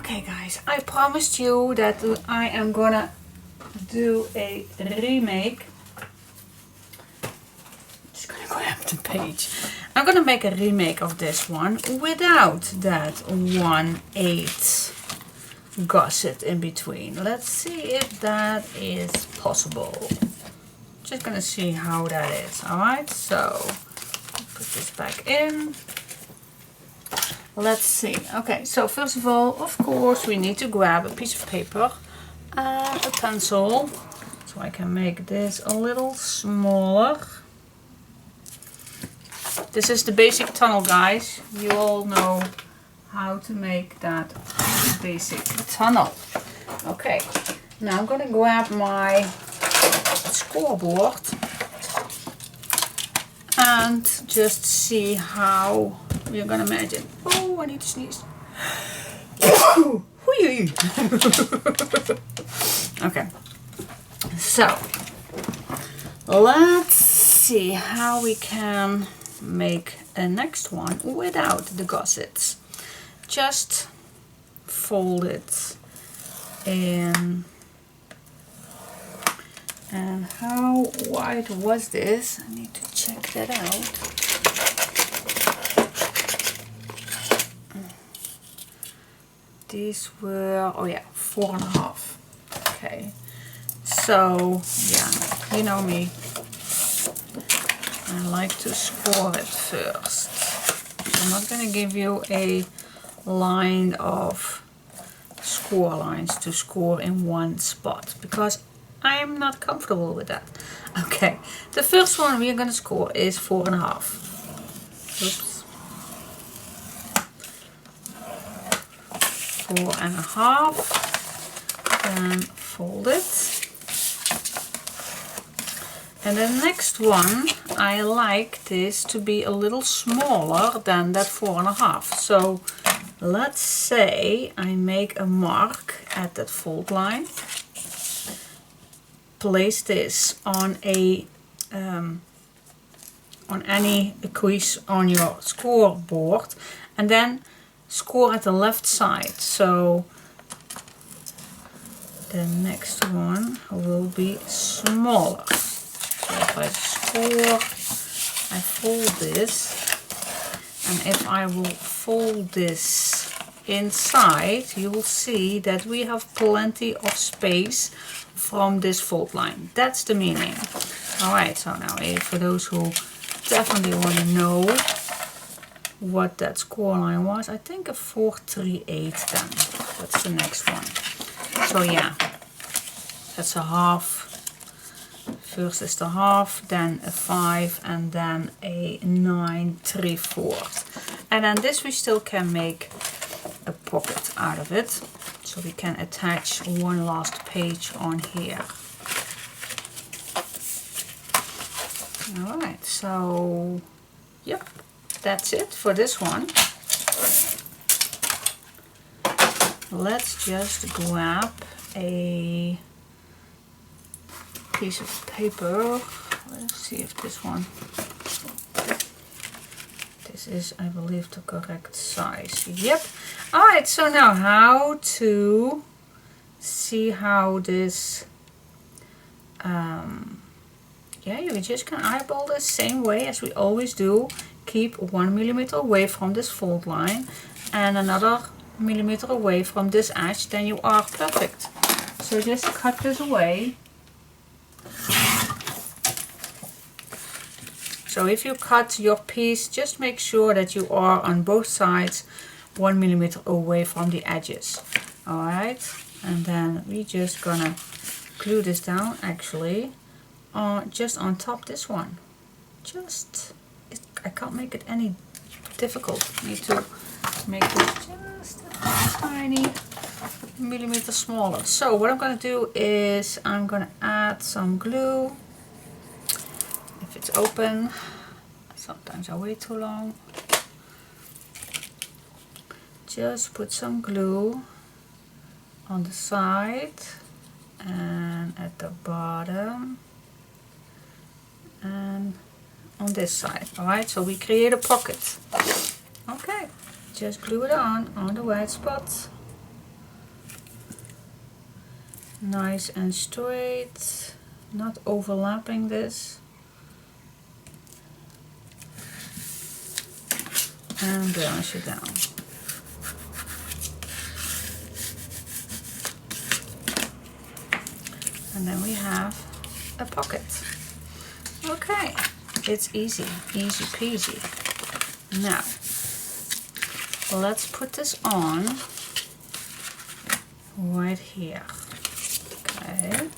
Okay guys, I promised you that I am gonna do a remake. Just gonna grab the page. I'm gonna make a remake of this one without that 1/8 gusset in between. Let's see if that is possible. Just gonna see how that is. Alright, so put this back in. Let's see. Okay, so first of all, of course, we need to grab a piece of paper and a pencil so I can make this a little smaller. This is the basic tunnel, guys. You all know how to make that basic tunnel. Okay, now I'm gonna grab my scoreboard and just see how we're gonna imagine. Oh, I need to sneeze. Okay, so let's see how we can make a next one without the gussets. Just fold it in. And how wide was this? I need to check that out. These were, oh yeah, 4.5. Okay, so yeah, you know me. I like to score it first. I'm not going to give you a line of score lines to score in one spot because I am not comfortable with that. Okay, the first one we are going to score is 4.5. Oops. 4.5. Then fold it. And the next one, I like this to be a little smaller than that 4.5. So let's say I make a mark at that fold line. Place this on a on any crease on your scoreboard, and then score at the left side. So the next one will be smaller. So if I score, I fold this, and if I will fold this inside, you will see that we have plenty of space from this fold line. That's the meaning. Alright, so now for those who definitely want to know what that score line was, I think a 4.38 then. That's the next one. So yeah, that's a half. First is the half, then a 5, and then a 9.3/4. And then this we still can make a pocket out of it. So we can attach one last page on here. Alright, so yep, that's it for this one. Let's just grab a piece of paper. Let's see if this one, this is, I believe, the correct size. Yep. Alright, so now how to see how this, yeah, you just can eyeball this same way as we always do. Keep 1 millimeter away from this fold line and another millimeter away from this edge, then you are perfect. So just cut this away. So if you cut your piece, just make sure that you are on both sides 1 millimeter away from the edges. Alright, and then we just gonna glue this down actually just on top this one. I can't make it any difficult. I need to make this just a tiny millimeter smaller. So what I'm gonna do is I'm gonna add some glue. If it's open, sometimes I wait too long. Just put some glue on the side and at the bottom and on this side. Alright, so we create a pocket. Okay, just glue it on the right spot. nice and straight, not overlapping this. And burnish it down. And then we have a pocket. Okay, it's easy, easy peasy. Now, let's put this on right here. Okay,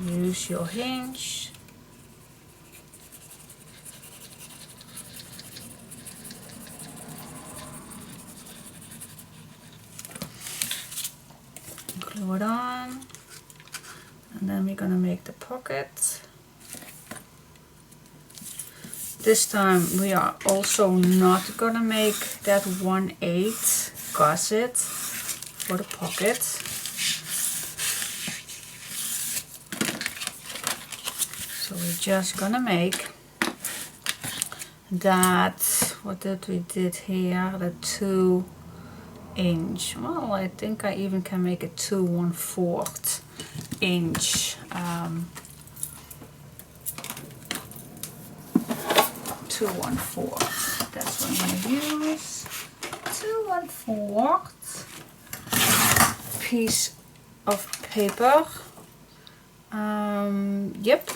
use your hinge. Glue it on. And then we're gonna make the pocket. This time we are also not gonna make that 1/8 gusset for the pocket. So we're just gonna make that, what did we did here, the 2 inch. Well, I think I even can make it 2 1/4 inch. 2 1/4. That's what I'm going to use. 2 1/4 piece of paper. Yep.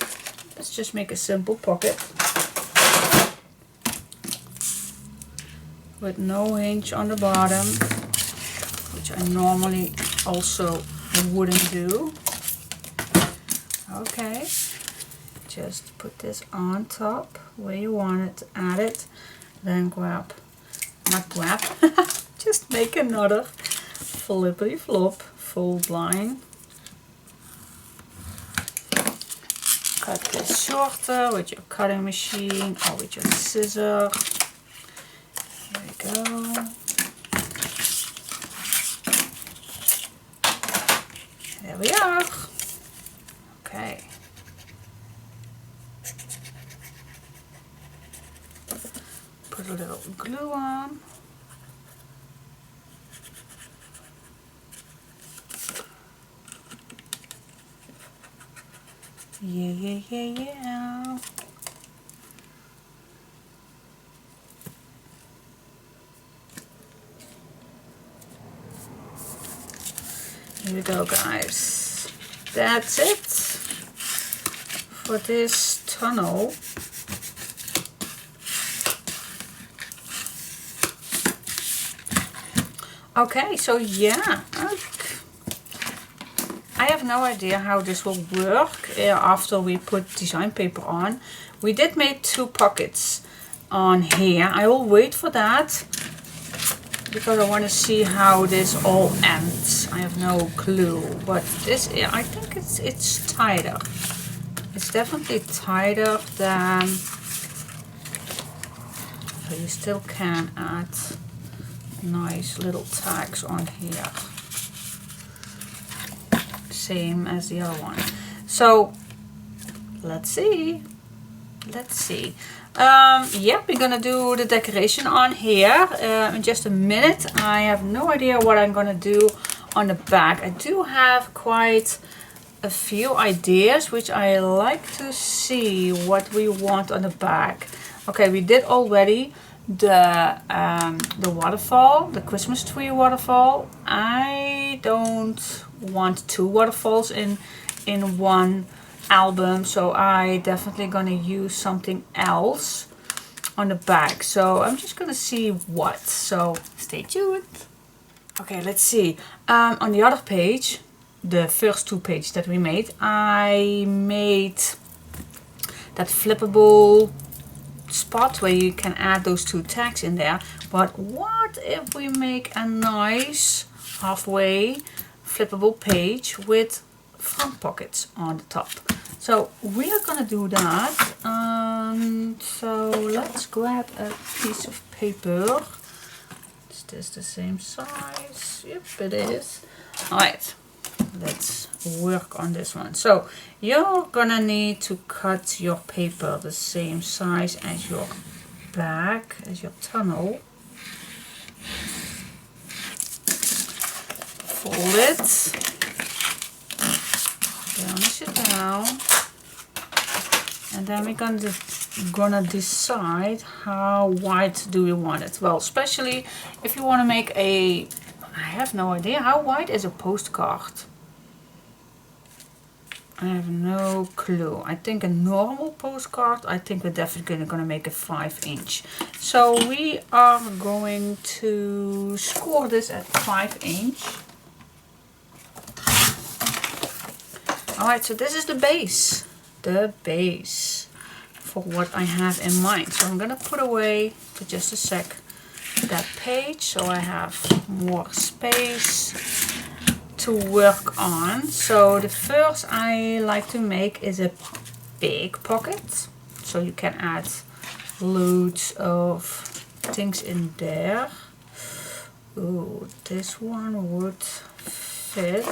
Let's just make a simple pocket with no hinge on the bottom, which I normally also wouldn't do. Okay, just put this on top where you want it, add it, then just make another flippity flop fold line. Cut this shorter with your cutting machine or with your scissors. Here we go. There we are. Okay. Put a little glue on. Yeah. Here we go, guys. That's it for this tunnel. Okay, so yeah, I have no idea how this will work after we put design paper on. We did make 2 pockets on here. I will wait for that because I want to see how this all ends. I have no clue, but this, I think it's tighter. It's definitely tighter than, so you still can add nice little tags on here, same as the other one. So let's see. Yeah, we're gonna do the decoration on here in just a minute. I have no idea what I'm gonna do on the back. I do have quite a few ideas which I like to see what we want on the back. Okay, we did already the waterfall, the Christmas tree waterfall. I don't want 2 waterfalls in one album, so I definitely gonna use something else on the back. So I'm just gonna see what, so stay tuned. Okay, let's see. On the other page, the first 2 pages that we made, I made that flippable spot where you can add those 2 tags in there. But what if we make a nice halfway flippable page with front pockets on the top? So we are gonna do that. So let's grab a piece of paper. Is this the same size? Yep, it is. Alright, let's work on this one. So you're gonna need to cut your paper the same size as your back, as your tunnel. Fold it. Burnish it down. And then we're gonna decide how white do we want it. Well, especially if you want to make a, I have no idea, how wide is a postcard? I have no clue. I think a normal postcard, I think we're definitely gonna make a 5-inch. So we are going to score this at 5-inch. Alright, so this is the base. The base for what I have in mind. So I'm gonna put away for just a sec that page so I have more space to work on. So the first I like to make is a big pocket, so you can add loads of things in there. Ooh, this one would fit,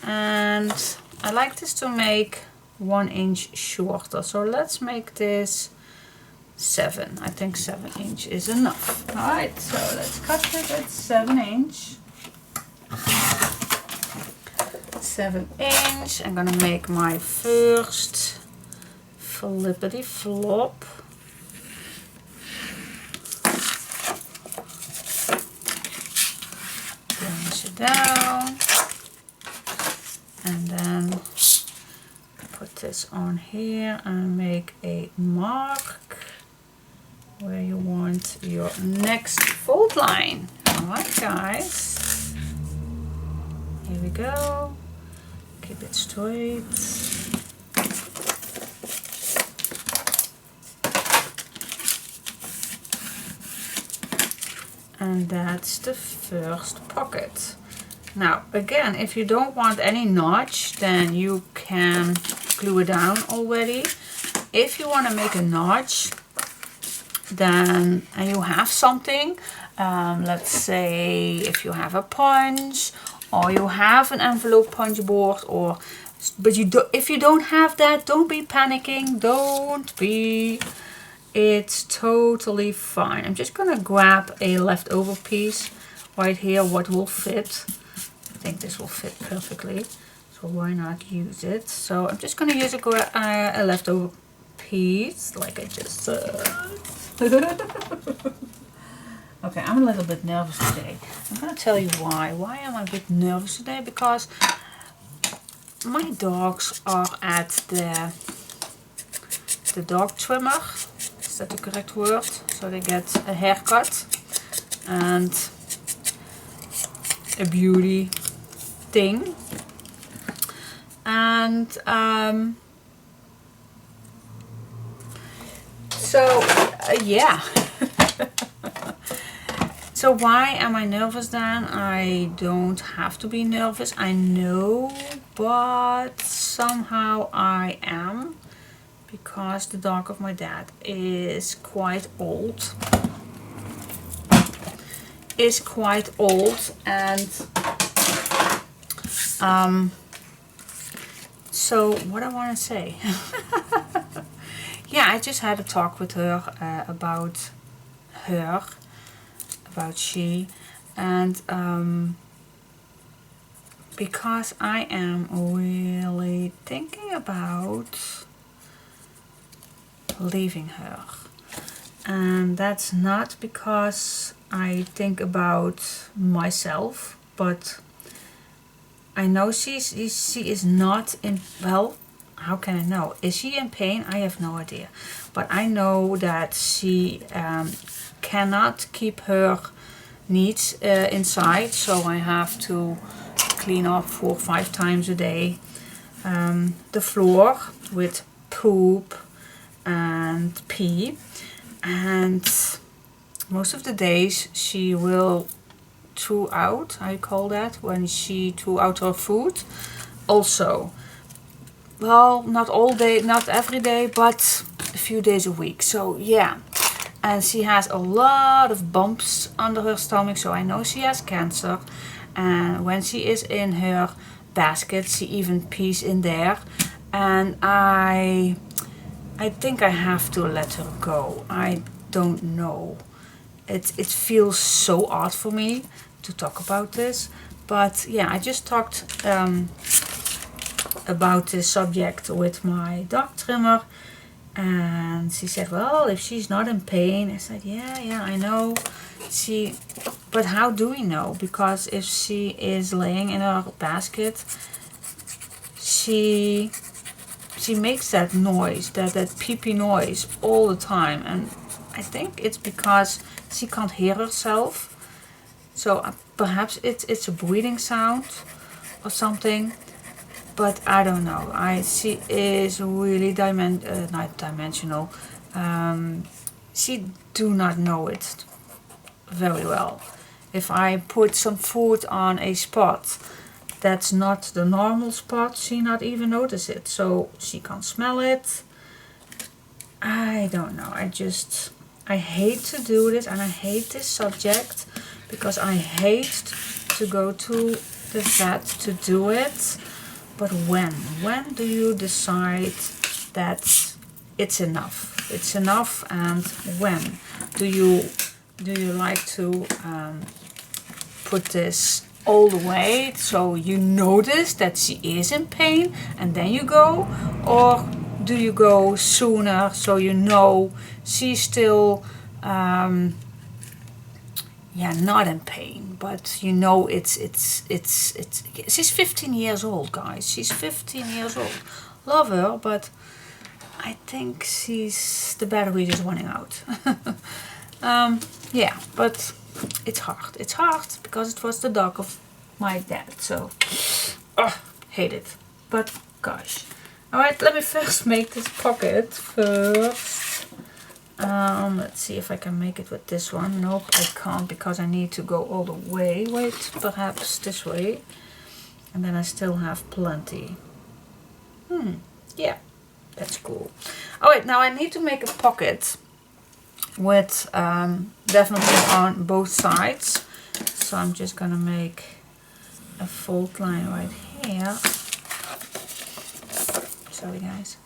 and I like this to make 1 inch shorter, so let's make this 7. I think 7 inch is enough. Alright, so let's cut it at 7 inch. 7 inch. I'm gonna make my first flippity flop. Burnish it down. And then put this on here and make a mark where you want your next fold line. Alright guys, here we go. Keep it straight. And that's the first pocket. Now again, if you don't want any notch, then you can glue it down already. If you want to make a notch, then and you have something, let's say if you have a punch or you have an envelope punch board, or but you do, if you don't have that, don't be panicking. Don't be. It's totally fine. I'm just gonna grab a leftover piece right here. What will fit? I think this will fit perfectly. So why not use it? So I'm just gonna use a leftover piece, like I just said. Okay, I'm a little bit nervous today. I'm gonna tell you why. Why am I a bit nervous today? Because my dogs are at the dog trimmer. Is that the correct word? So they get a haircut and a beauty thing. And yeah. So why am I nervous then? I don't have to be nervous, I know, but somehow I am, because the dog of my dad is quite old. And so what I want to say, yeah, I just had a talk with her about she, and because I am really thinking about leaving her, and that's not because I think about myself, but I know she is not in, well, how can I know? Is she in pain? I have no idea. But I know that she cannot keep her needs inside, so I have to clean up 4 or 5 times a day the floor with poop and pee, and most of the days she will throw out, I call that, when she threw out her food. Also, well, not all day, not every day, but a few days a week. So yeah, and she has a lot of bumps under her stomach, so I know she has cancer. And when she is in her basket, she even pees in there, and I think I have to let her go. I don't know. It feels so odd for me to talk about this, but yeah, I just talked about this subject with my dog trimmer, and she said, well, if she's not in pain. I said, yeah, I know. But how do we know? Because if she is laying in her basket, she makes that noise, that pee-pee noise all the time, and I think it's because she can't hear herself. So perhaps it's a breathing sound or something, but I don't know. She is really not dimensional. She do not know it very well. If I put some food on a spot that's not the normal spot, she not even notice it. So she can't smell it. I don't know. I hate to do this, and I hate this subject because I hate to go to the vet to do it. But when do you decide that it's enough? It's enough, and when do you like to put this all the way so you notice that she is in pain and then you go, or do you go sooner so you know she's still not in pain, but you know it's she's 15 years old, guys. She's 15 years old. Love her, but I think the battery is running out. Yeah, but it's hard. It's hard because it was the dog of my dad, so hate it. But gosh. Alright, let me first make this pocket first. Let's see if I can make it with this one. Nope, I can't because I need to go all the way. Wait, perhaps this way. And then I still have plenty. Yeah, that's cool. Alright, now I need to make a pocket with definitely on both sides. So I'm just gonna make a fold line right here. Sorry guys.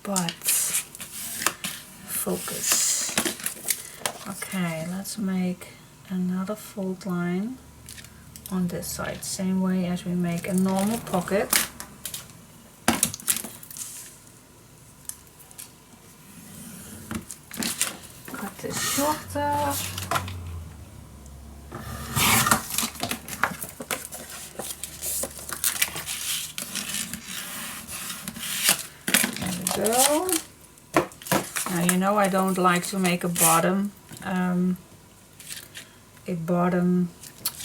But focus. Okay, let's make another fold line on this side, same way as we make a normal pocket. Cut this shorter. Go. Now you know I don't like to make a bottom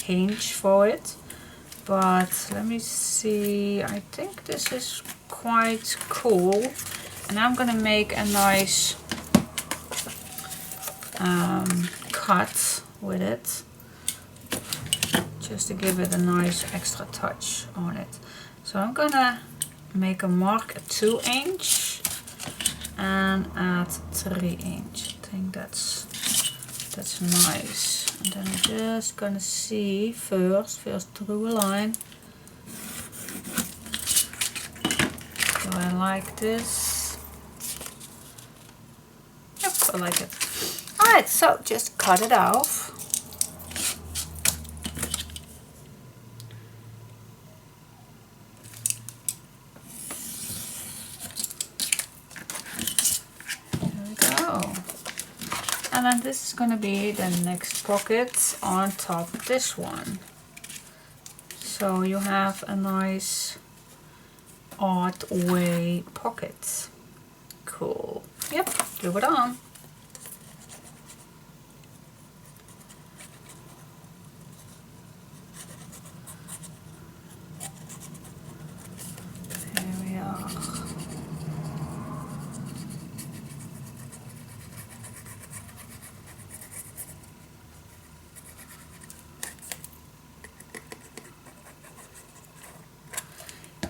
hinge for it, but let me see. I think this is quite cool, and I'm gonna make a nice cut with it, just to give it a nice extra touch on it. So I'm gonna make a mark at 2 inch and at 3 inch. I think that's nice. And then I'm just gonna see first through a line. Do I like this? Yep, I like it. Alright, so just cut it off. And then this is going to be the next pocket on top of this one. So you have a nice odd way pocket. Cool. Yep, glue it on. There we are.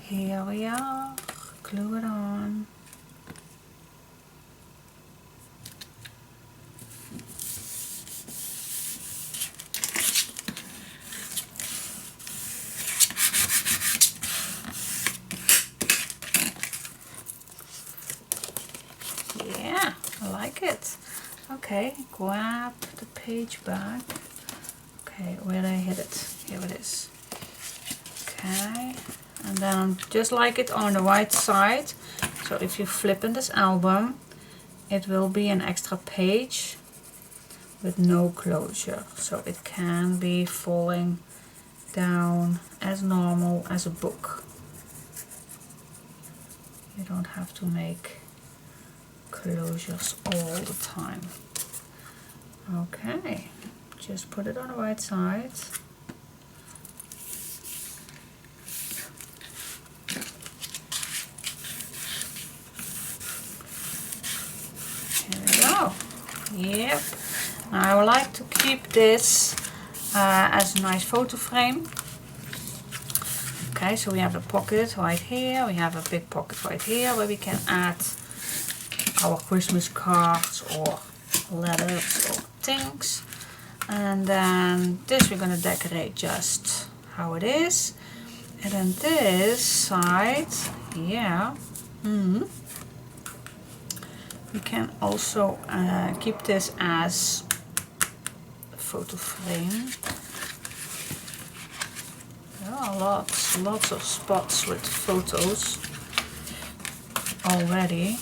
Here we are, glue it on. Yeah, I like it. Okay, grab the page back. Okay, where did I hit it? Here it is. Okay, and then just like it on the right side, so if you flip in this album, it will be an extra page with no closure, so it can be falling down as normal as a book. You don't have to make closures all the time. Okay, just put it on the right side. Here we go. Yep. Now I would like to keep this as a nice photo frame. Okay, so we have a pocket right here, we have a big pocket right here where we can add our Christmas cards or letters or things. And then this we're going to decorate just how it is. And then this side, yeah, we can also keep this as a photo frame. There are lots of spots with photos already,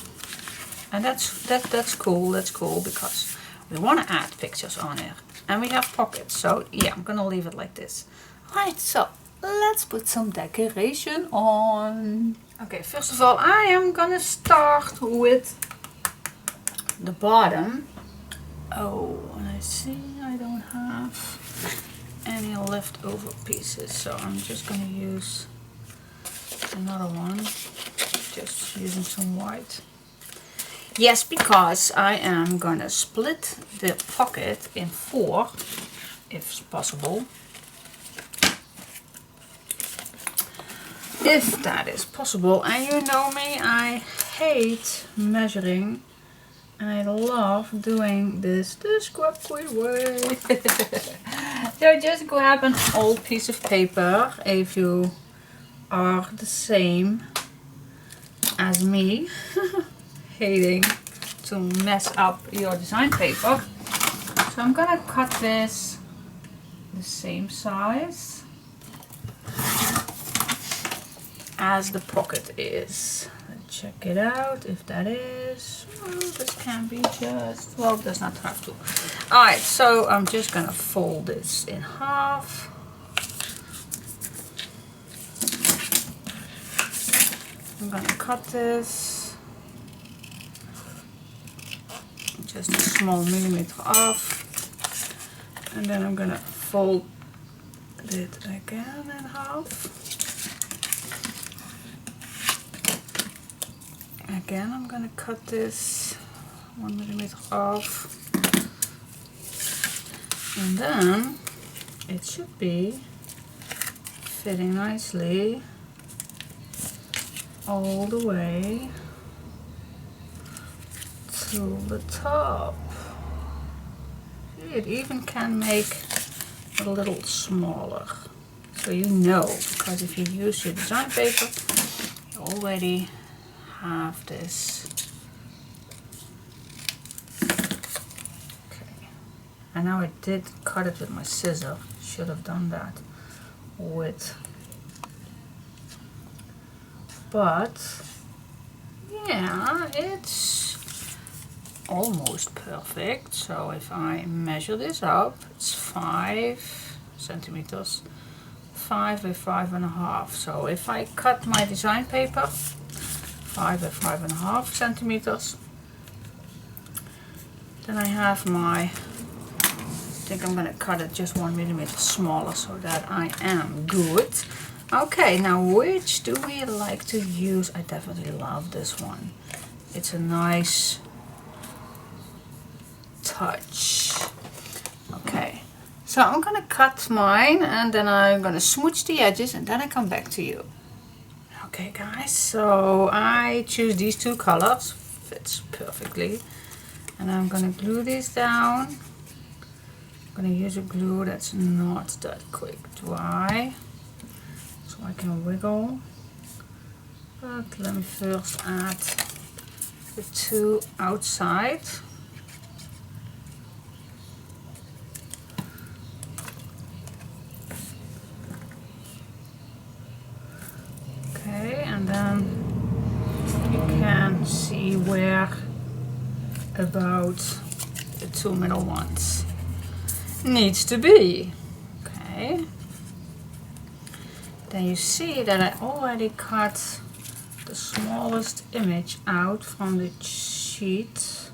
and that's cool. That's cool because we want to add pictures on it, and we have pockets. So yeah, I'm gonna leave it like this. Right, so let's put some decoration on. Okay, first of all, I am gonna start with the bottom. Oh, and I see I don't have any leftover pieces, so I'm just going to use another one, just using some white. Yes, because I am going to split the pocket in 4 if possible, if that is possible. And you know me, I hate measuring. I love doing this the scrap-free way. So just grab an old piece of paper if you are the same as me, hating to mess up your design paper. So I'm gonna cut this the same size as the pocket is. Check it out if that is. Oh, this can be just, well, it does not have to. Alright, so I'm just gonna fold this in half. I'm gonna cut this just a small millimeter off, and then I'm gonna fold it again in half. Again, I'm going to cut this 1 millimeter off, and then it should be fitting nicely all the way to the top. See, it even can make it a little smaller, so you know, because if you use your design paper, you already have this. Okay, and now I did cut it with my scissor. Should have done that with, but yeah, it's almost perfect. So if I measure this up, it's 5 centimeters, 5 by 5.5. So if I cut my design paper 5 by 5.5 centimeters, then I have my, I think I'm gonna cut it just 1 millimeter smaller so that I am good. Okay, now which do we like to use? I definitely love this one. It's a nice touch. Okay, so I'm gonna cut mine and then I'm gonna smooch the edges and then I come back to you. Okay guys, so I choose these 2 colors, fits perfectly, and I'm gonna glue these down. I'm gonna use a glue that's not that quick dry, so I can wiggle. But let me first add the 2 outside. and then you can see where about the two middle ones needs to be. Okay. Then you see that I already cut the smallest image out from the sheet.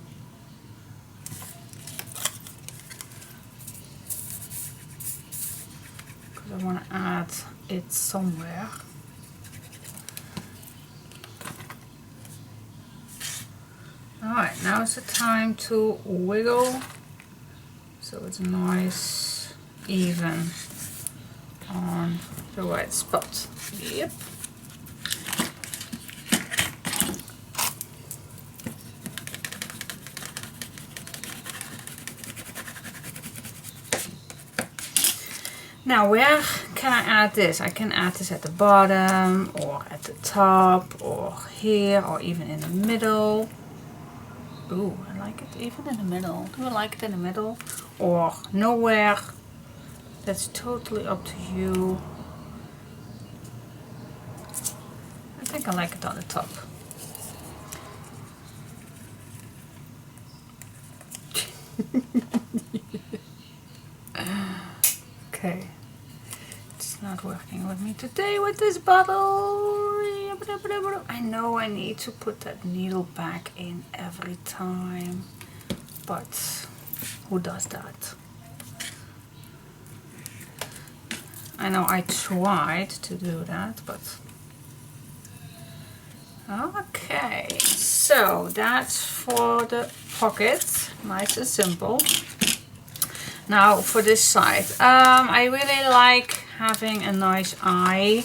Because I want to add it somewhere. Alright, now is the time to wiggle so it's nice, even on the right spot. Yep. Now where can I add this? I can add this at the bottom or at the top or here or even in the middle. Ooh, I like it even in the middle. Do I like it in the middle or nowhere? That's totally up to you. I think I like it on the top. Okay, it's not working with me today with this bottle. I know I need to put that needle back in every time, but who does that? I know I tried to do that, but okay, so that's for the pocket, nice and simple. Now for this side, I really like having a nice eye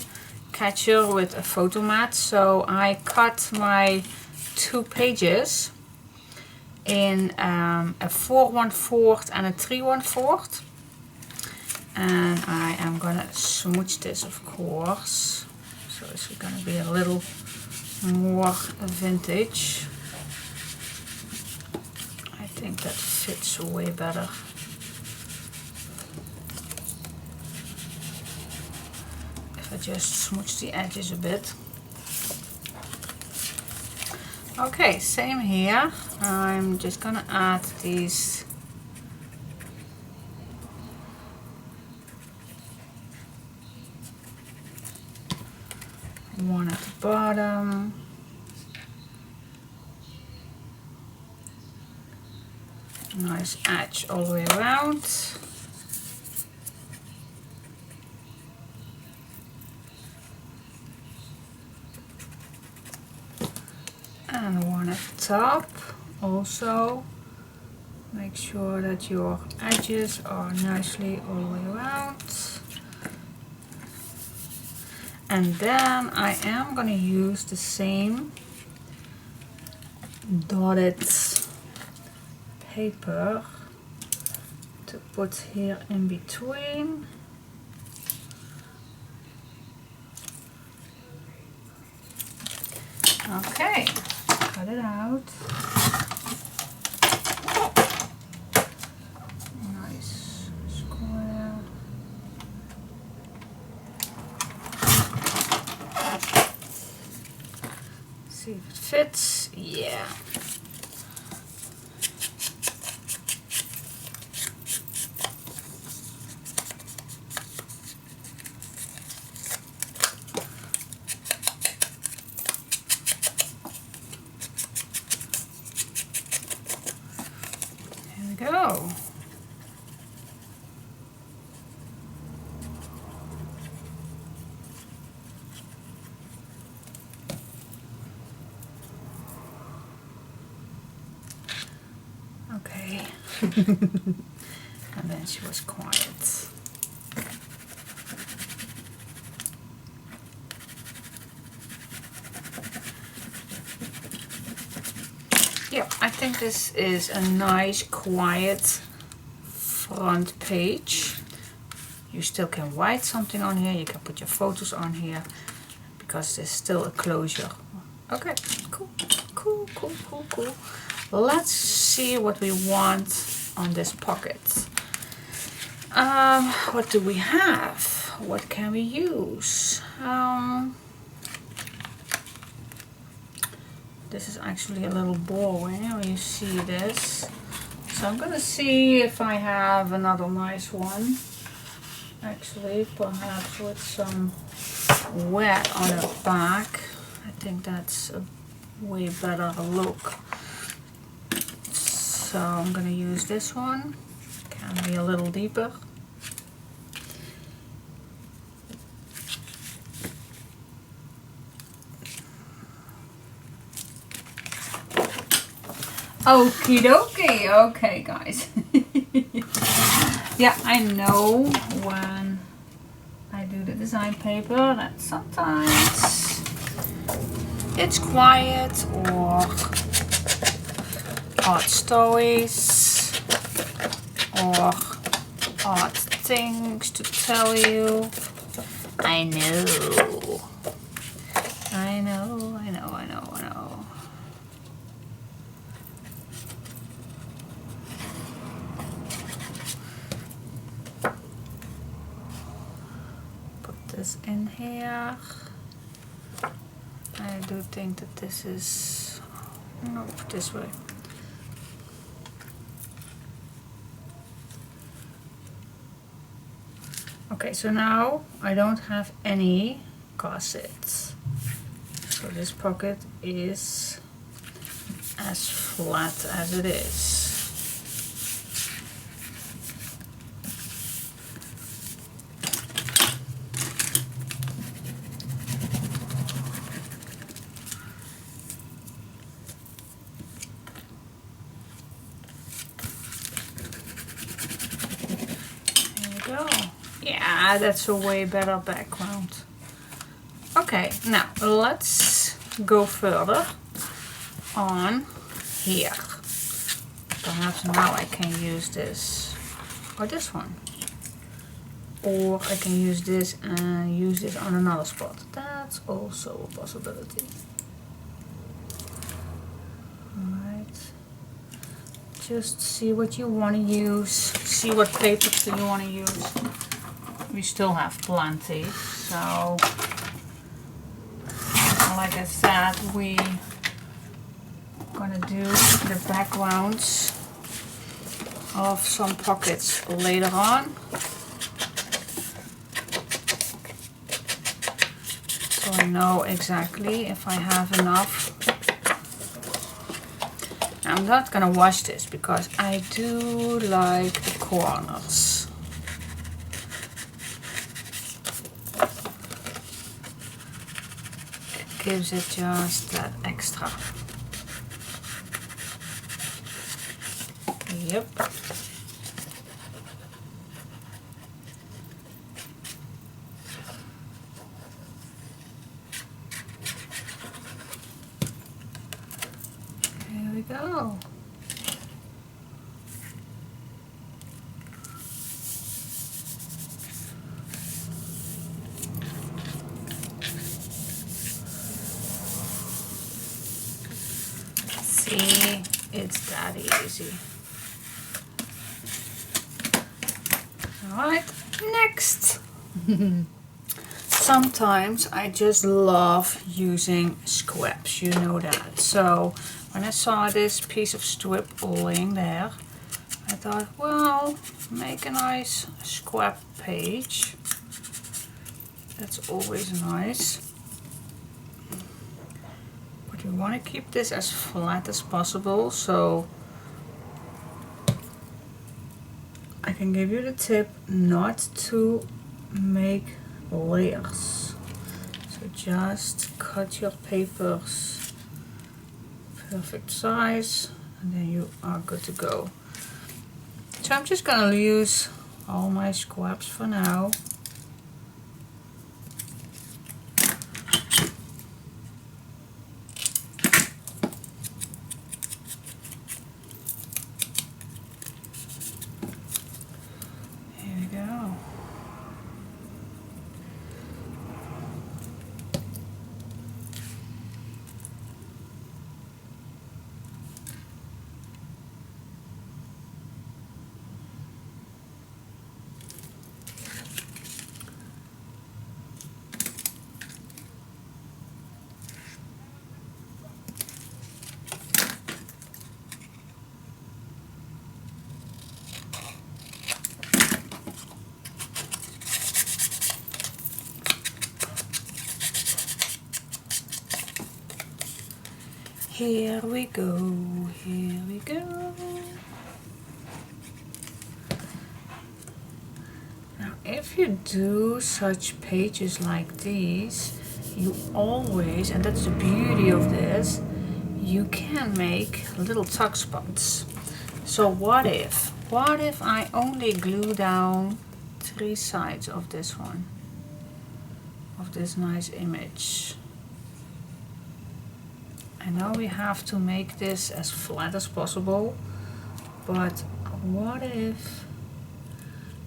catcher with a photo mat, so I cut my 2 pages in a 4/1/4 and a 3/1/4, and I am gonna smooch this, of course, so it's gonna be a little more vintage. I think that fits way better. I just smooch the edges a bit. Okay, same here. I'm just gonna add these one at the bottom, nice edge all the way around. And one at the top. Also make sure that your edges are nicely all the way around. And then I am going to use the same dotted paper to put here in between. Okay, cut it out. Nice square. See if it fits. Yeah. Go. Okay. And then she was quiet. Yeah, I think this is a nice, quiet front page. You still can write something on here. You can put your photos on here because there's still a closure. Okay, cool, cool, cool, cool, cool. Let's see what we want on this pocket. What do we have? What can we use? This is actually a little boring when you see this. So I'm gonna see if I have another nice one. Actually, perhaps with some wet on the back. I think that's a way better look. So I'm gonna use this one. Can be a little deeper. Okie dokie. Okay, guys. Yeah, I know when I do the design paper that sometimes it's quiet or odd stories or odd things to tell you. I know. This in here. I do think that this is, nope, this way. Okay, so now I don't have any gussets. So this pocket is as flat as it is. Yeah, that's a way better background. Okay, now let's go further on here. Perhaps now I can use this or this one. Or I can use this and use this on another spot. That's also a possibility. Alright. Just see what you want to use. See what papers do you want to use. We still have plenty, so like I said, we gonna do the backgrounds of some pockets later on. So I know exactly if I have enough. I'm not gonna wash this because I do like the corners. Gives it just that extra. Yep. Here we go. See, it's that easy. Alright, next. Sometimes I just love using scraps, you know that. So when I saw this piece of strip laying there, I thought, well, make a nice scrap page. That's always nice. But you want to keep this as flat as possible, so I can give you the tip not to make layers. So just cut your papers perfect size and then you are good to go. So I'm just gonna use all my scraps for now. Here we go, here we go. Now if you do such pages like these, you always, and that's the beauty of this, you can make little tuck spots. So what if I only glue down 3 sides of this one, of this nice image? I know we have to make this as flat as possible, but what if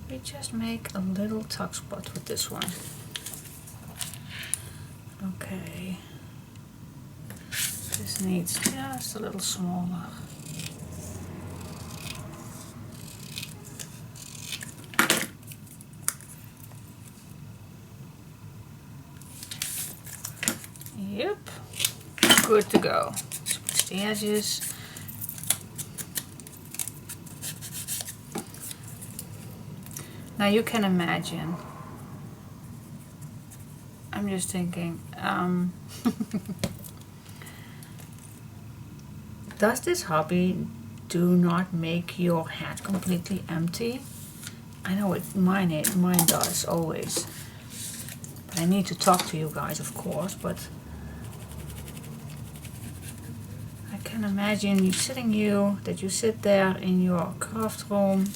we just make a little tuck spot with this one? Okay, this needs just a little smaller. Yep, good to go. Switch the edges. Now you can imagine, I'm just thinking, does this hobby do not make your head completely empty? I know mine does always. But I need to talk to you guys, of course, but I can imagine that you sit there in your craft room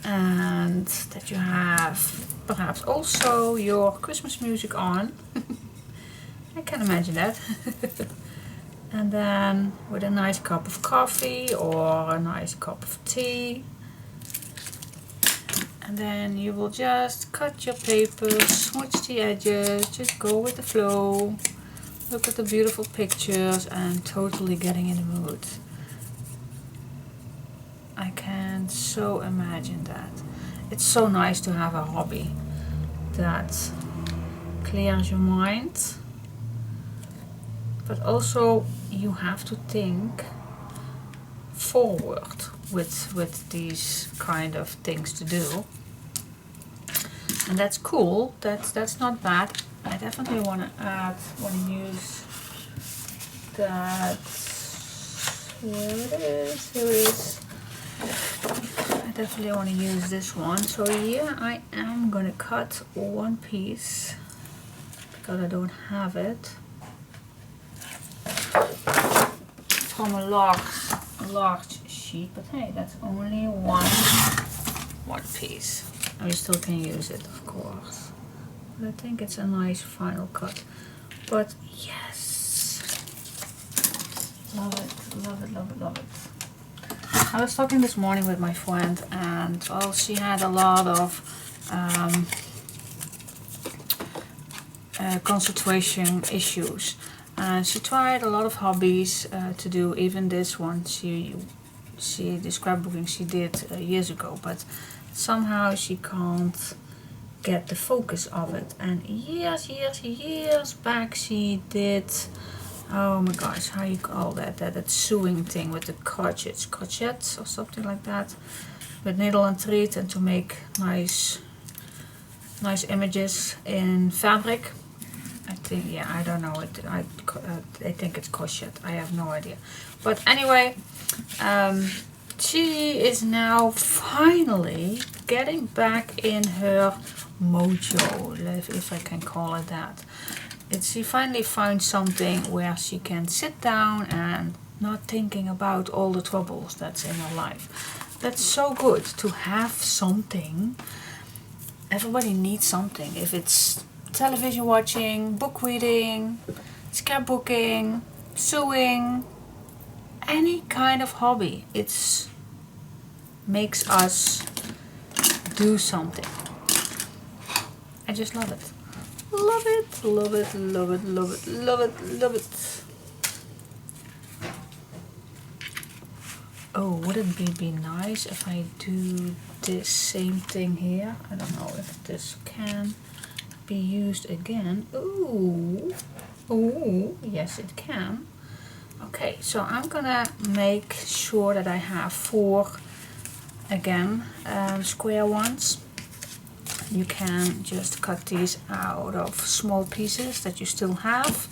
and that you have perhaps also your Christmas music on. I can imagine that. And then with a nice cup of coffee or a nice cup of tea. And then you will just cut your paper, switch the edges, just go with the flow. Look at the beautiful pictures and totally getting in the mood. I can so imagine that. It's so nice to have a hobby that clears your mind, but also you have to think forward with these kind of things to do, and that's cool. That's not bad. I definitely want to use that. Here it is. I definitely want to use this one. So here I am going to cut one piece because I don't have it from a large sheet, but hey, that's only one piece. And we still can use it, of course. But I think it's a nice final cut. But yes, love it, love it, love it, love it. I was talking this morning with my friend, and well, she had a lot of concentration issues. She tried a lot of hobbies to do, even this one. She the scrapbooking she did years ago, but somehow she can't get the focus of it. And years back she did, oh my gosh, how you call that sewing thing with the crochets or something like that, with needle and thread, and to make nice images in fabric. I think, yeah, I don't know it. I think it's crochet. I have no idea. But anyway, she is now finally getting back in her mojo, if I can call it that. She finally found something where she can sit down and not thinking about all the troubles that's in her life. That's so good to have something. Everybody needs something. If it's television watching, book reading, scrapbooking, sewing, any kind of hobby, it makes us do something. I just love it. Love it, love it, love it, love it, love it, love it. Oh, would it be nice if I do this same thing here? I don't know if this can be used again. Ooh, yes it can. Okay, so I'm gonna make sure that I have 4 again square ones. You can just cut these out of small pieces that you still have.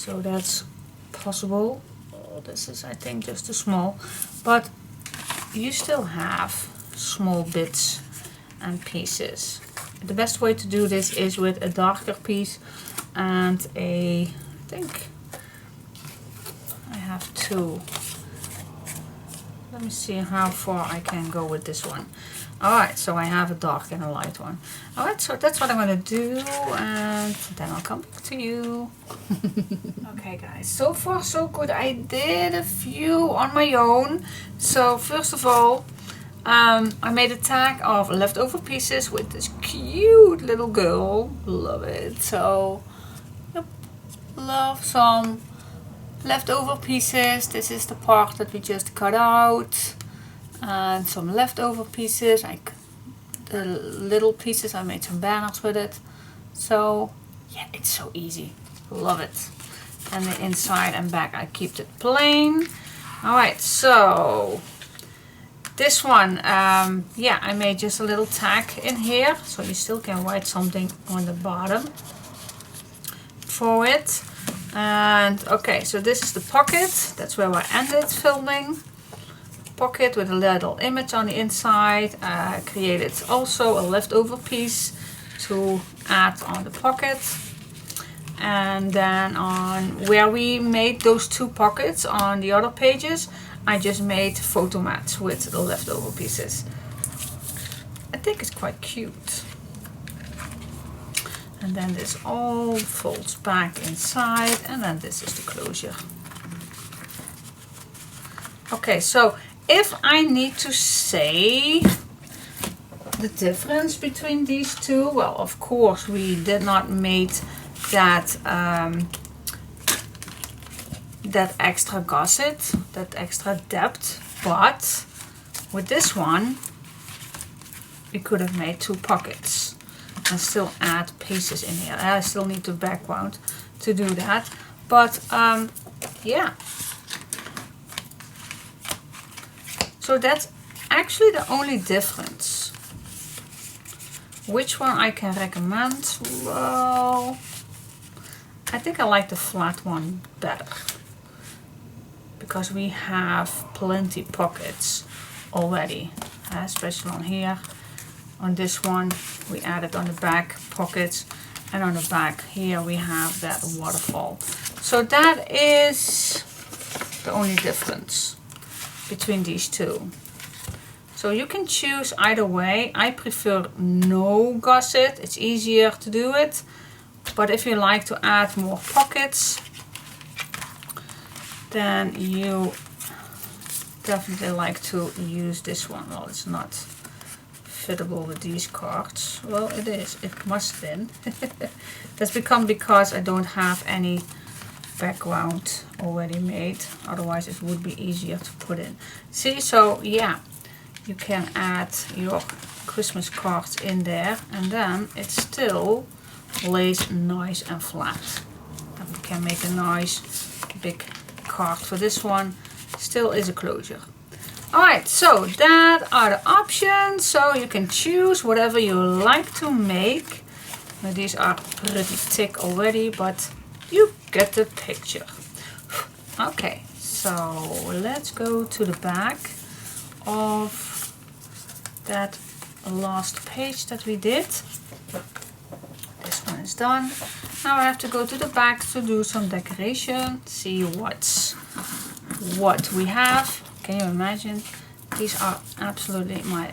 So that's possible. Oh, this is, I think, just too small, but you still have small bits and pieces. The best way to do this is with a darker piece and I think I have two. Let me see how far I can go with this one. Alright, so I have a dark and a light one. Alright, so that's what I'm going to do, and then I'll come back to you. Okay guys, so far so good. I did a few on my own. So first of all, I made a tag of leftover pieces with this cute little girl. Love it. So, yep, love some leftover pieces. This is the part that we just cut out. And some leftover pieces, like the little pieces. I made some banners with it. So, yeah, it's so easy. Love it. And the inside and back, I kept it plain. Alright, so this one, yeah, I made just a little tag in here, so you still can write something on the bottom for it. And okay, so this is the pocket. That's where I ended filming. Pocket with a little image on the inside. I created also a leftover piece to add on the pocket. And then on where we made those two pockets on the other pages, I just made photo mats with the leftover pieces. I think it's quite cute. And then this all folds back inside, and then this is the closure. Okay, so if I need to say the difference between these two, well, of course we did not make that that extra gusset, that extra depth, but with this one we could have made two pockets and still add pieces in here. I still need the background to do that, but yeah, so that's actually the only difference. Which one I can recommend? Well, I think I like the flat one better, because we have plenty pockets already, especially on here. On this one we added on the back pockets, and on the back here we have that waterfall. So that is the only difference between these two. So you can choose either way. I prefer no gusset, it's easier to do it. But if you like to add more pockets, then you definitely like to use this one. Well, it's not fittable with these cards. Well, it is. It must have been. That's because I don't have any background already made. Otherwise it would be easier to put in. See, so yeah, you can add your Christmas cards in there, and then it still lays nice and flat. And we can make a nice big card for this one. Still is a closure. Alright, so that are the options. So you can choose whatever you like to make. Now, these are pretty thick already, but you get the picture. Okay, so let's go to the back of that last page that we did. This one is done. Now I have to go to the back to do some decoration. See what we have. Can you imagine? These are absolutely my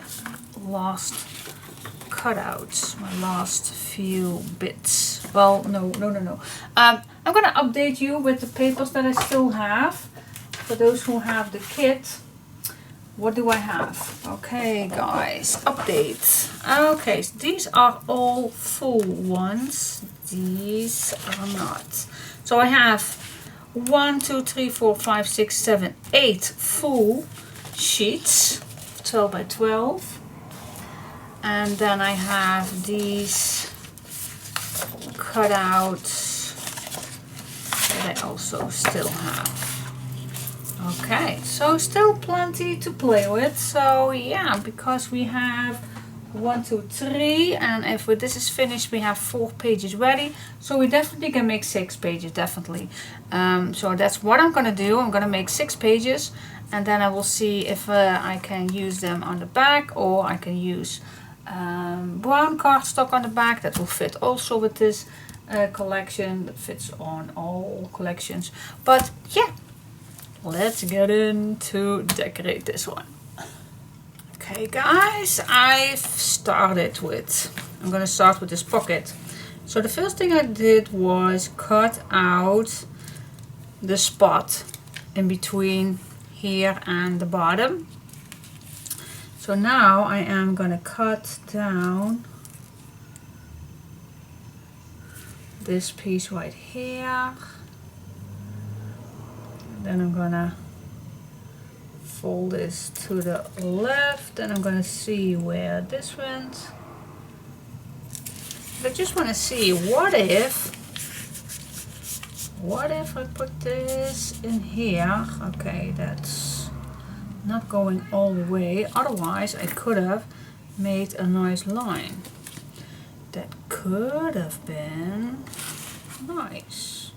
last cutouts, my last few bits. Well, no. I'm gonna update you with the papers that I still have. For those who have the kit, what do I have? Okay, guys, update. Okay, so these are all full ones. These are not. So I have 1, 2, 3, 4, 5, 6, 7, 8 full sheets, 12 by 12. And then I have these cutouts that I also still have. Okay, so still plenty to play with. So yeah, because we have 1, 2, 3, and if this is finished we have 4 pages ready, so we definitely can make 6 pages, definitely. So that's what I'm gonna do. I'm gonna make 6 pages, and then I will see if I can use them on the back, or I can use brown cardstock on the back. That will fit also with this collection. That fits on all collections. But yeah, let's get into decorate this one. Okay guys, I've started with, I'm gonna start with this pocket. So the first thing I did was cut out the spot in between here and the bottom. So now I am gonna cut down this piece right here. Then I'm gonna fold this to the left, and I'm gonna see where this went. I just want to see, what if I put this in here? Okay, that's not going all the way, otherwise I could have made a nice line. That could have been nice.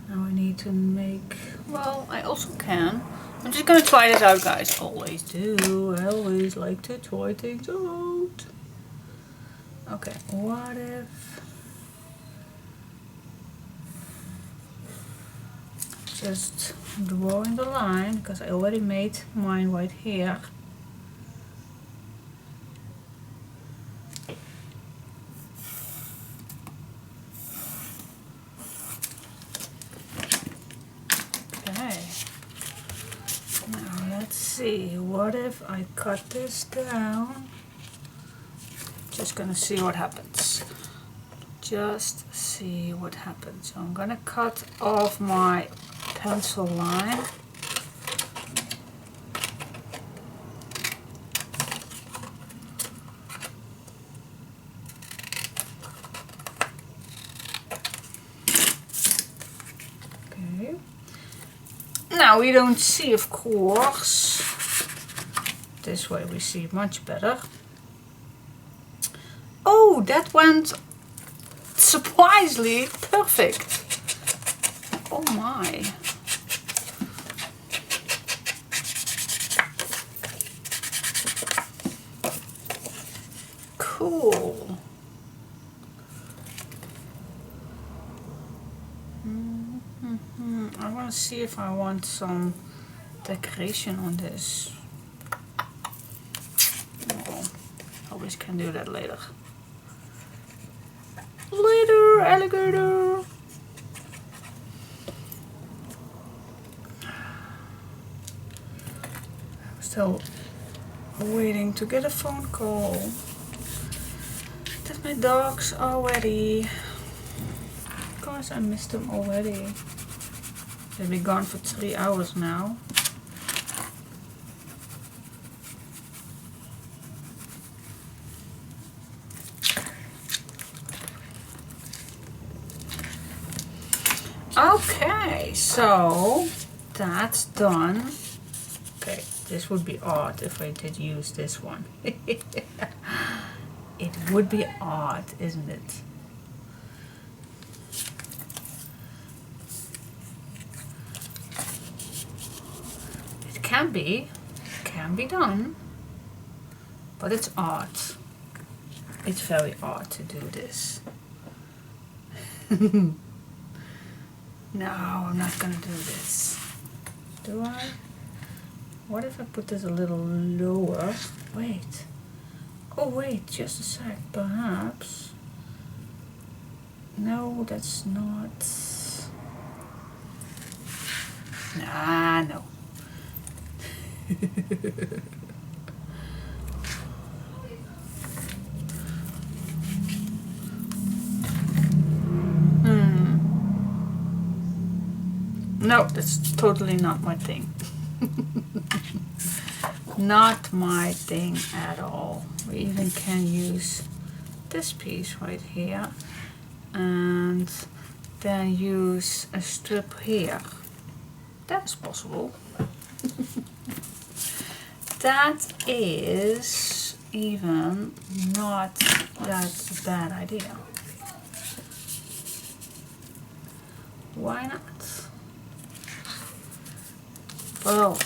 Now I need to make, well, I also can. I'm just gonna try this out, guys. Always do. I always like to try things out. Okay, what if just drawing the line, because I already made mine right here. See, what if I cut this down? Just gonna see what happens. Just see what happens. So I'm gonna cut off my pencil line. Okay. Now we don't see, of course. This way we see much better. Oh, that went surprisingly perfect. Oh my. Cool. I want to see if I want some decoration on this. Always can do that later. Later, alligator. I'm still waiting to get a phone call that my dogs are ready. Of course, I missed them already. They've been gone for 3 hours now. Okay, so that's done. Okay, this would be odd if I did use this one. It would be odd, isn't it? It can be done, but it's odd. It's very odd to do this. No, I'm not gonna do this. Do I? What if I put this a little lower? Wait. Oh wait, just a sec. Perhaps. No, that's not. Nah, no. No, that's totally not my thing. Not my thing at all. We even can use this piece right here and then use a strip here. That is possible. that is even not that bad idea. Why not? Well,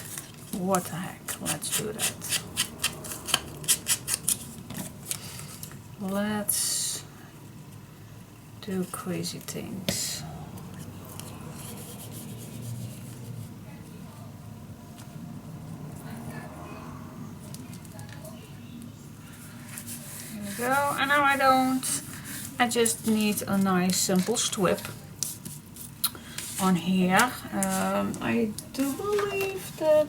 what the heck, let's do that. Let's do crazy things. There we go, and now I just need a nice simple strip on here. I do believe that,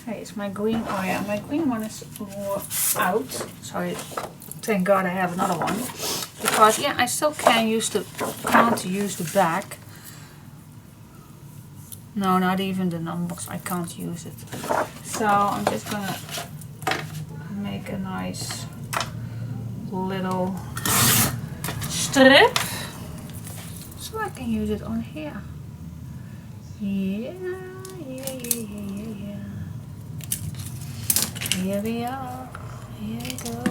hey, it's my green, oh yeah, my green one is out. Sorry, thank God I have another one. Because yeah, I still can't use the back. No, not even the numbers, I can't use it. So I'm just gonna make a nice little strip so I can use it on here. Yeah. Here we are. Here we go.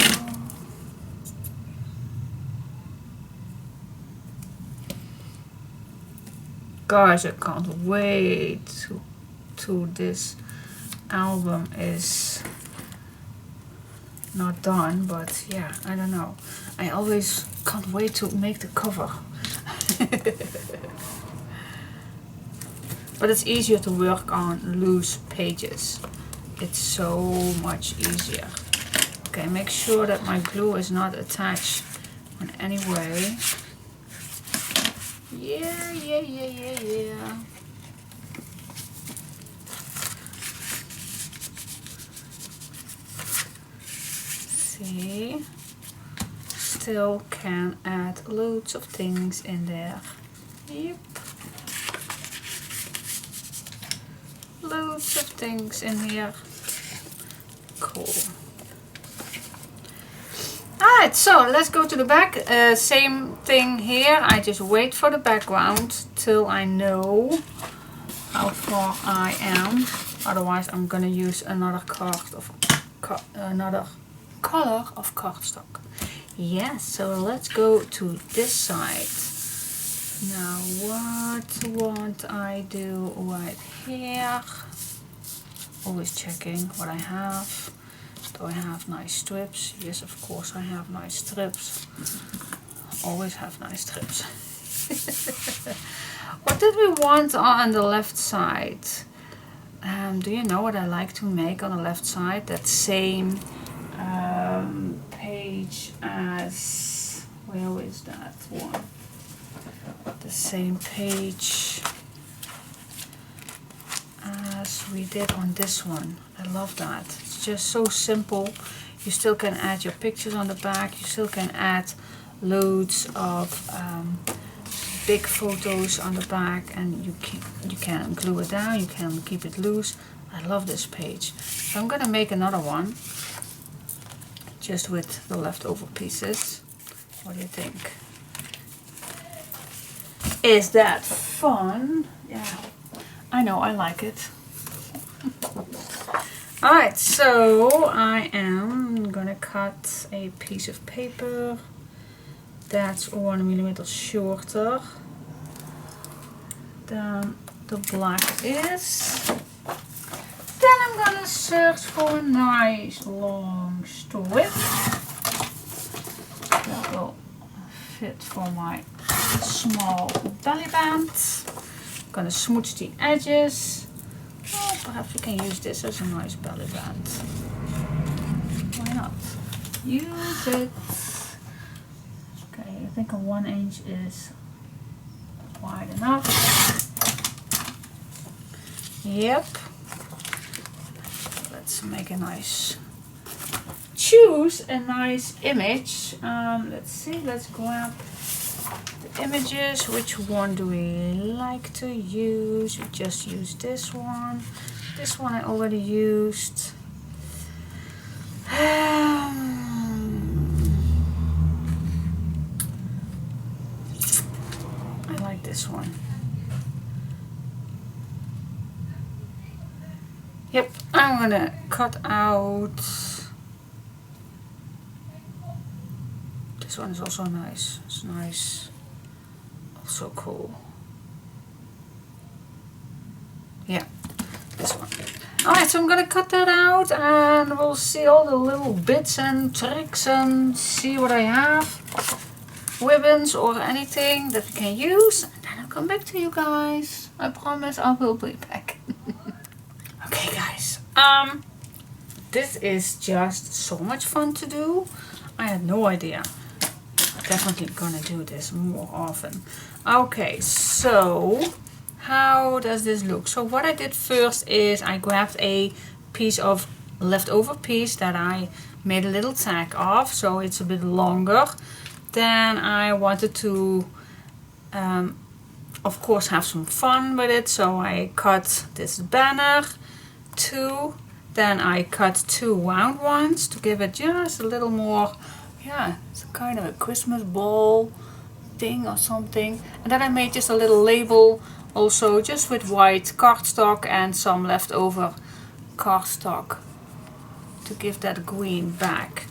Guys, I can't wait till this album is not done, but yeah, I don't know. I always can't wait to make the cover. But it's easier to work on loose pages. It's so much easier. Okay, make sure that my glue is not attached in any way. Yeah. See? Still can add loads of things in there. Yep. Loads of things in here. Cool. Alright, so let's go to the back. Same thing here. I just wait for the background till I know how far I am. Otherwise, I'm gonna use another another color of cardstock. Yes, so let's go to this side. Now, what want I do right here? Always checking what I have. Do I have nice strips? Yes, of course I have nice strips. Always have nice strips. What did we want on the left side? Do you know what I like to make on the left side? That same page as, where is that one? The same page as we did on this one. I love that. It's just so simple. You still can add your pictures on the back. You still can add loads of big photos on the back, and you can glue it down. You can keep it loose. I love this page. So I'm gonna make another one just with the leftover pieces. What do you think? Is that fun? Yeah, I know, I like it. Alright, so I am gonna cut a piece of paper that's 1mm shorter than the black is. Then I'm gonna search for a nice long strip that will fit for my small belly band. I'm gonna smooch the edges. Oh, perhaps we can use this as a nice belly band. Why not? Use it. Okay, I think a 1 inch is wide enough. Yep. Let's make a nice, choose a nice image. Let's see, let's grab the images. Which one do we like to use? We just use this one. This one I already used. I like this one. I'm gonna cut out. This one is also nice. It's nice. Also cool. Yeah, this one. Alright, so I'm gonna cut that out and we'll see all the little bits and tricks and see what I have. Ribbons or anything that we can use. And then I'll come back to you guys. I promise I will be back. Okay guys, this is just so much fun to do. I had no idea. I'm definitely gonna do this more often. Okay, so how does this look? So what I did first is I grabbed a piece of leftover piece that I made a little tag of, so it's a bit longer. Then I wanted to of course have some fun with it, so I cut this banner, 2, then I cut 2 round ones to give it just a little more, yeah, it's kind of a Christmas ball thing or something. And then I made just a little label also just with white cardstock and some leftover cardstock to give that green back.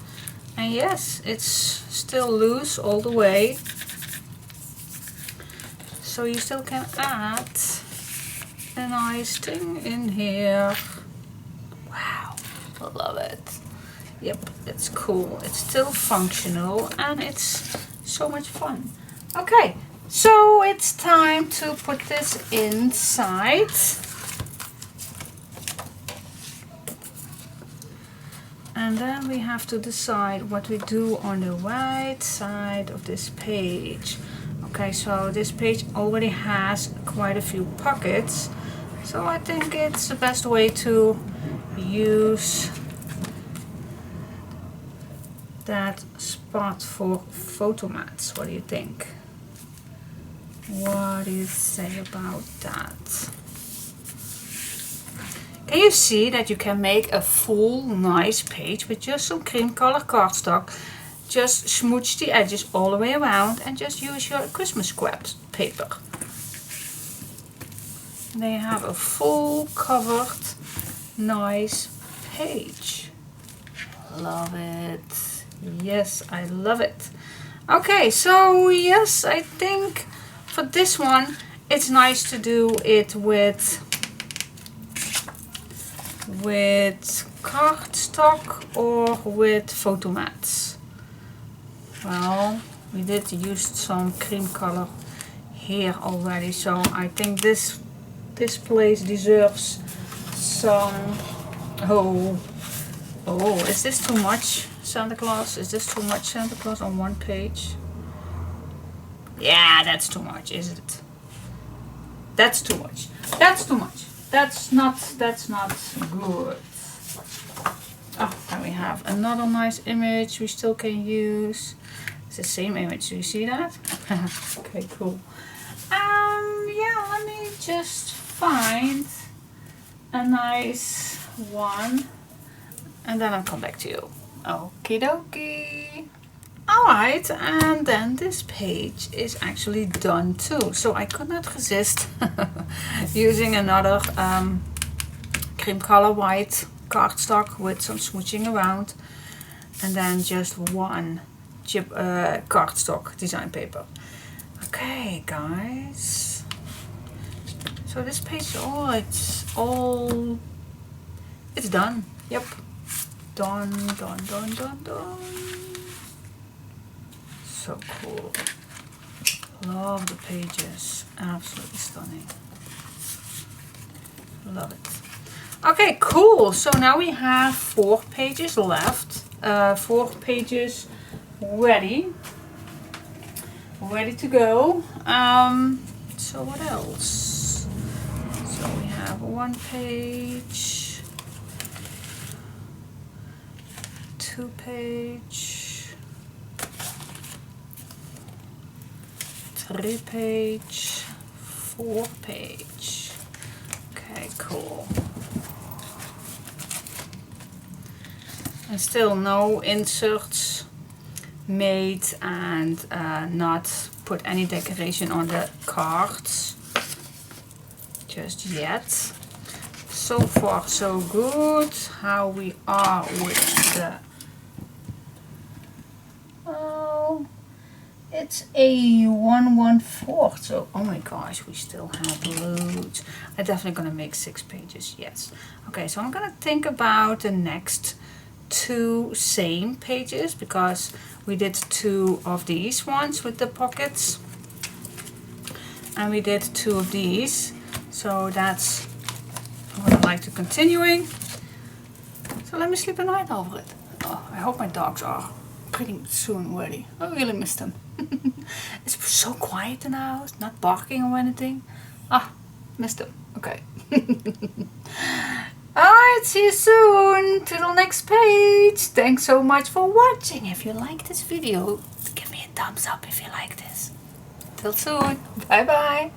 And yes, it's still loose all the way, so you still can add a nice thing in here. Wow, I love it. Yep, it's cool. It's still functional and it's so much fun. Okay, so it's time to put this inside. And then we have to decide what we do on the right side of this page. Okay, so this page already has quite a few pockets, so I think it's the best way to use that spot for photo mats. What do you think? What do you say about that? Can you see that you can make a full nice page with just some cream color cardstock? Just smooch the edges all the way around and just use your Christmas scraps paper. And then you have a full covered nice page. Love it. Yes, I love it. Okay, so yes, I think for this one it's nice to do it with cardstock or with photo mats. Well, we did use some cream color here already, so I think this place deserves some. Oh, is this too much Santa Claus? Is this too much Santa Claus on one page? Yeah, that's too much, isn't it? That's too much. That's too much. That's not good. Oh, and we have another nice image we still can use. It's the same image, do you see that? Okay, cool. Yeah, let me just find a nice one and then I'll come back to you. Okie dokie. Alright, and then this page is actually done too. So I could not resist using another cream color white cardstock with some smooching around. And then just one cardstock design paper. Okay, guys. So this page, it's done. Yep. Done. So cool. Love the pages. Absolutely stunning. Love it. Okay, cool. So now we have 4 pages left. 4 pages ready to go. So what else? So we have 1 page, 2 page, 3 page, 4 page. Okay, cool. And still no inserts made and not put any decoration on the cards just yet. so far so good. How we are with the... Oh, it's a 1/4. So, oh my gosh, we still have loads. I'm definitely gonna make 6 pages, yes. Okay, so I'm gonna think about the next 2 same pages, because we did 2 of these ones with the pockets. And we did 2 of these. So that's what I'd like to continuing. So let me sleep a night over it. Oh, I hope my dogs are pretty soon ready. I really miss them. It's so quiet in the house, not barking or anything. Ah, missed them. Okay. Alright, see you soon. Till next page. Thanks so much for watching. If you like this video, give me a thumbs up if you like this. Till soon. Bye bye.